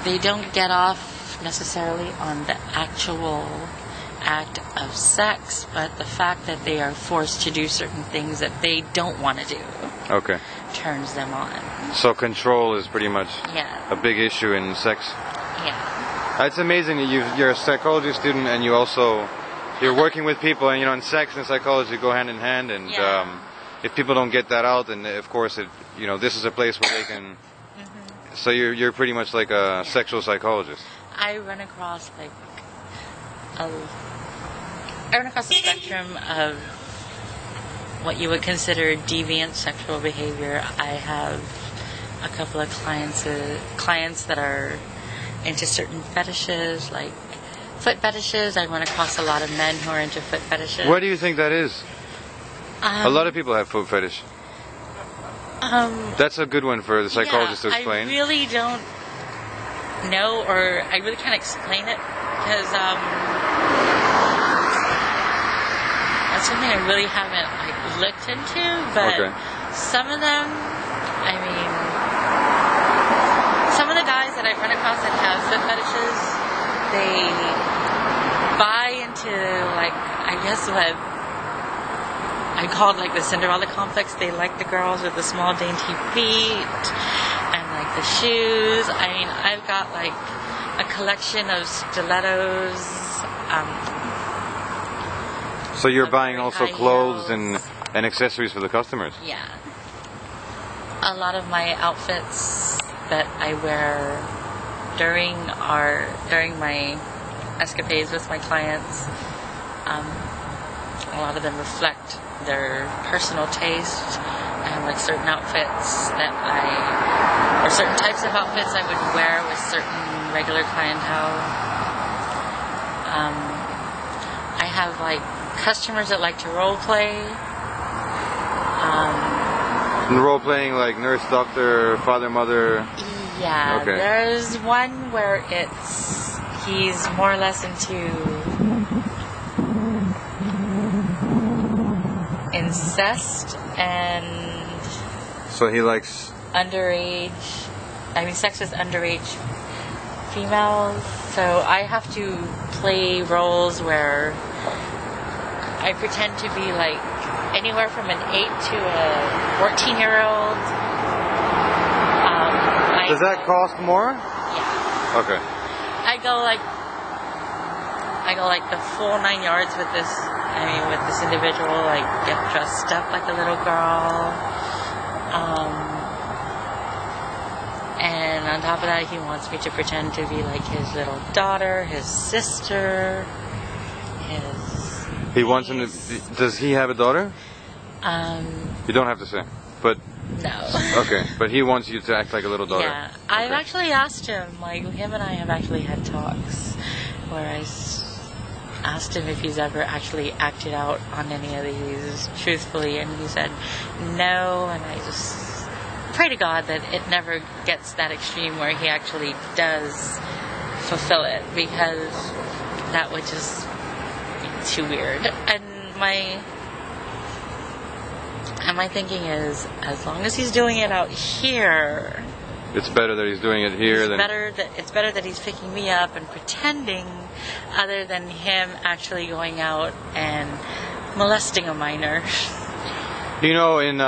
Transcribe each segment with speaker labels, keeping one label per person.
Speaker 1: they don't get off necessarily on the actual act of sex, but the fact that they are forced to do certain things that they don't want to do.
Speaker 2: Okay.
Speaker 1: Turns them on.
Speaker 2: So control is pretty much
Speaker 1: Yeah.
Speaker 2: a big issue in sex.
Speaker 1: Yeah.
Speaker 2: It's amazing that you're a psychology student and you're working with people, and and sex and psychology go hand in hand. And if people don't get that out, then of course this is a place where they can. Mm-hmm. So you're pretty much like a sexual psychologist.
Speaker 1: I run across the spectrum of what you would consider deviant sexual behavior. I have a couple of clients that are into certain fetishes, like foot fetishes. I run across a lot of men who are into foot fetishes.
Speaker 2: What do you think that is? A lot of people have foot fetish. That's a good one for the psychologist to explain.
Speaker 1: I really don't know, or I really can't explain it, because that's something I really haven't looked into. But some of them, some of the guys that I've run across that have foot fetishes, they buy into I guess what I called the Cinderella complex. They like the girls with the small dainty feet and the shoes. I've got a collection of stilettos.
Speaker 2: So you're buying also clothes and accessories for the customers?
Speaker 1: Yeah. A lot of my outfits that I wear during my escapades with my clients, a lot of them reflect their personal taste, and certain outfits or certain types of outfits I would wear with certain regular clientele. I have customers that like to role play.
Speaker 2: Role playing like nurse, doctor, father, mother.
Speaker 1: Yeah,
Speaker 2: okay.
Speaker 1: There's one where he's more or less into incest, and
Speaker 2: so he likes
Speaker 1: sex with underage females. So I have to play roles where I pretend to be anywhere from an 8 to a 14-year-old.
Speaker 2: Does that cost more?
Speaker 1: Yeah.
Speaker 2: Okay.
Speaker 1: I go the full 9 yards with this. With this individual, get dressed up like a little girl. And on top of that, he wants me to pretend to be his little daughter, his sister,
Speaker 2: He wants him to. Does he have a daughter? You don't have to say, but.
Speaker 1: No.
Speaker 2: Okay, but he wants you to act like a little daughter.
Speaker 1: Yeah, I've actually asked him. Him and I have actually had talks where I asked him if he's ever actually acted out on any of these truthfully, and he said no. And I just pray to God that it never gets that extreme where he actually does fulfill it, because that would just be too weird. And my thinking is, as long as he's doing it out here,
Speaker 2: it's better that he's doing it here
Speaker 1: it's better that he's picking me up and pretending, other than him actually going out and molesting a minor.
Speaker 2: In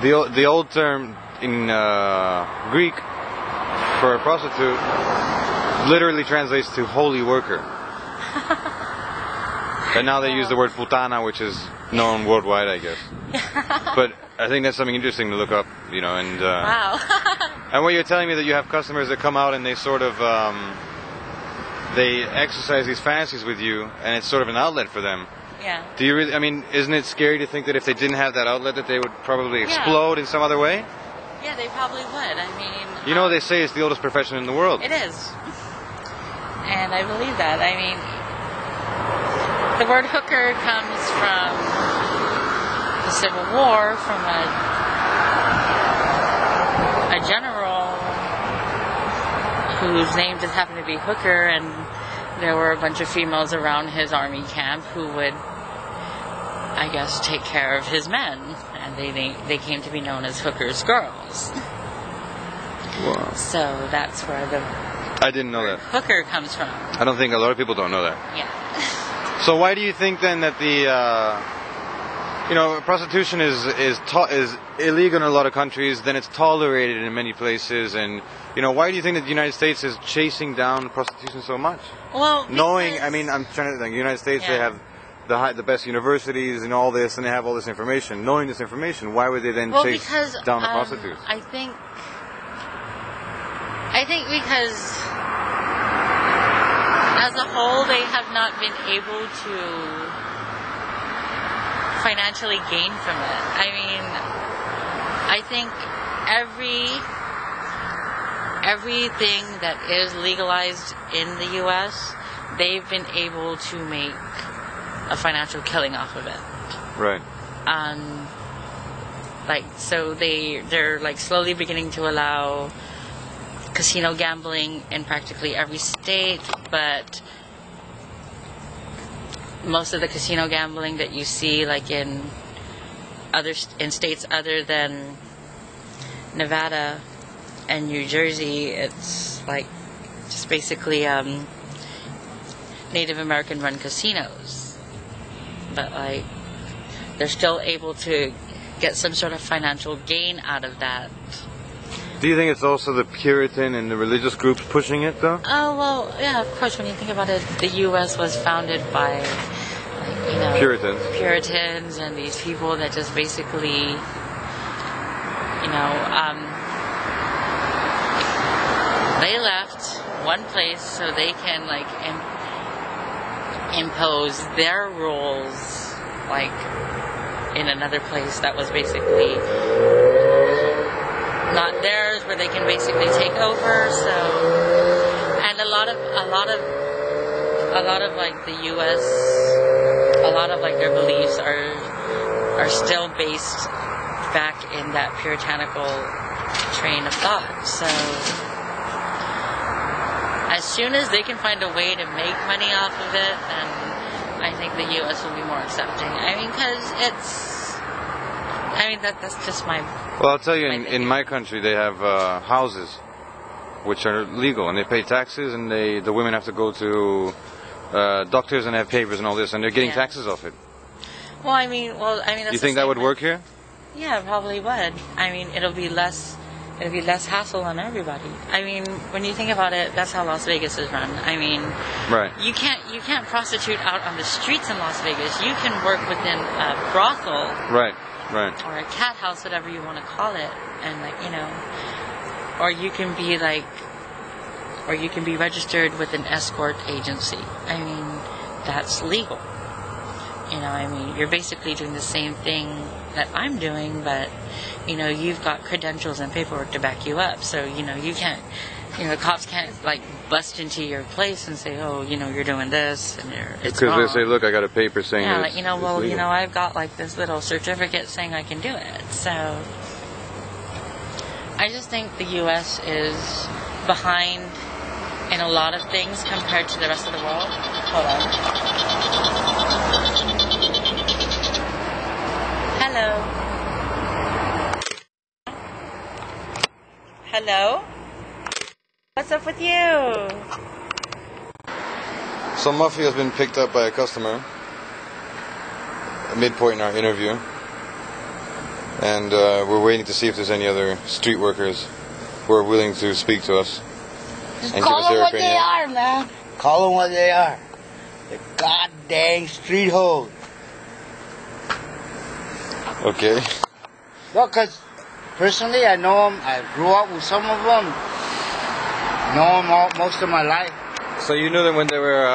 Speaker 2: the old term in Greek for a prostitute literally translates to holy worker. And now they use the word putana, which is known worldwide, I guess. But I think that's something interesting to look up, and...
Speaker 1: Wow.
Speaker 2: And what you're telling me that you have customers that come out and they sort of... they exercise these fantasies with you, and it's sort of an outlet for them.
Speaker 1: Yeah.
Speaker 2: Do you really... isn't it scary to think that if they didn't have that outlet that they would probably explode in some other way?
Speaker 1: Yeah, they probably would.
Speaker 2: They say it's the oldest profession in the world.
Speaker 1: It is. And I believe that. The word hooker comes from the Civil War, from a general whose name just happened to be Hooker, and there were a bunch of females around his army camp who would, I guess, take care of his men, and they came to be known as Hooker's girls.
Speaker 2: Wow.
Speaker 1: So that's where the
Speaker 2: I didn't know that.
Speaker 1: hooker comes from.
Speaker 2: I don't think a lot of people don't know that.
Speaker 1: Yeah.
Speaker 2: So why do you think then that the prostitution is illegal in a lot of countries, then it's tolerated in many places, and why do you think that the United States is chasing down prostitution so much?
Speaker 1: Well,
Speaker 2: knowing, I mean, I'm trying to think. The United States, they have the best universities and all this, and they have all this information. Knowing this information, why would they then chase down the prostitutes?
Speaker 1: I think because as a whole, they have not been able to financially gain from it. I mean, I think everything that is legalized in the U.S., they've been able to make a financial killing off of it.
Speaker 2: Right.
Speaker 1: So they're like slowly beginning to allow casino gambling in practically every state, but most of the casino gambling that you see, like in states other than Nevada and New Jersey, it's like just basically Native American run casinos, but like they're still able to get some sort of financial gain out of that.
Speaker 2: Do you think it's also the Puritan and the religious groups pushing it, though?
Speaker 1: Oh, well, yeah, of course. When you think about it, the U.S. was founded by, Puritans and these people that just basically, they left one place so they can, like, impose their rules, like, in another place that was basically not theirs, where they can basically take over. So, and a lot of like the U.S., a lot of like their beliefs are still based back in that puritanical train of thought. So, as soon as they can find a way to make money off of it, then I think the U.S. will be more accepting. I mean, because that's just my...
Speaker 2: Well, I'll tell you, in my country, they have houses which are legal, and they pay taxes, and the women have to go to doctors and have papers and all this, and they're getting taxes off it.
Speaker 1: Well, I mean, that's
Speaker 2: you think that would work here?
Speaker 1: Yeah, it probably would. I mean, it'll be less hassle on everybody. I mean, when you think about it, that's how Las Vegas is run. I mean,
Speaker 2: right.
Speaker 1: You can't prostitute out on the streets in Las Vegas. You can work within a brothel.
Speaker 2: Right.
Speaker 1: Or a cat house, whatever you want to call it, and or you can be registered with an escort agency. I mean, that's legal. I mean, you're basically doing the same thing that I'm doing, but you've got credentials and paperwork to back you up. So you can't, cops can't like bust into your place and say, oh, you're doing this, and it's wrong.
Speaker 2: Because they say, look, I got a paper saying
Speaker 1: it's I've got like this little certificate saying I can do it. So I just think the U.S. is behind in a lot of things compared to the rest of the world. Hold on. Hello. Hello? What's up with you?
Speaker 2: So Muffy has been picked up by a customer at midpoint in our interview, and we're waiting to see if there's any other street workers who are willing to speak to us.
Speaker 3: Just call them what they are, man. Call them what they are. The goddamn street hoes.
Speaker 2: Okay.
Speaker 3: Well, because personally I know them. I grew up with some of them. Know them most of my life.
Speaker 2: So you knew them when they were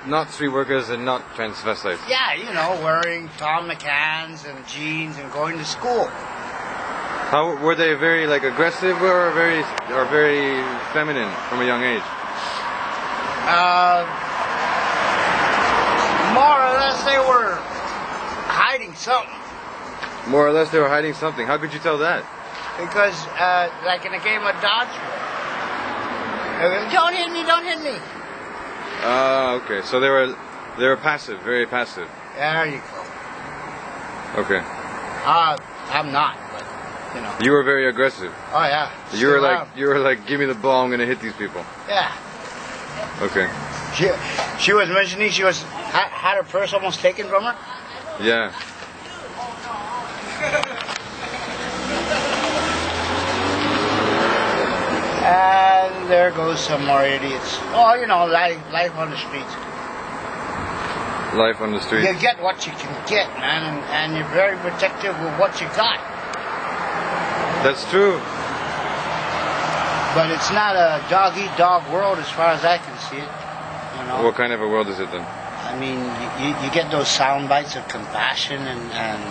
Speaker 2: not street workers and not transvestites?
Speaker 3: Yeah, wearing Tom McCanns and jeans and going to school.
Speaker 2: How were they? Very aggressive or very feminine from a young age?
Speaker 3: More or less they were hiding something.
Speaker 2: More or less they were hiding something. How could you tell that?
Speaker 3: Because like in a game of dodgeball. Don't hit me, don't hit me.
Speaker 2: Okay. So they were passive, very passive.
Speaker 3: There you go.
Speaker 2: Okay.
Speaker 3: I'm not, but You know.
Speaker 2: You were very aggressive.
Speaker 3: Oh yeah.
Speaker 2: You were like, give me the ball. I'm gonna hit these people.
Speaker 3: Yeah.
Speaker 2: Okay.
Speaker 3: She was mentioning she had her purse almost taken from her.
Speaker 2: Yeah.
Speaker 3: And there goes some more idiots. Oh, you know, life on the streets.
Speaker 2: Life on the street.
Speaker 3: You get what you can get, man, and you're very protective with what you got.
Speaker 2: That's true.
Speaker 3: But it's not a dog-eat-dog world as far as I can see it. You know?
Speaker 2: What kind of a world is it then?
Speaker 3: I mean, you get those sound bites of compassion and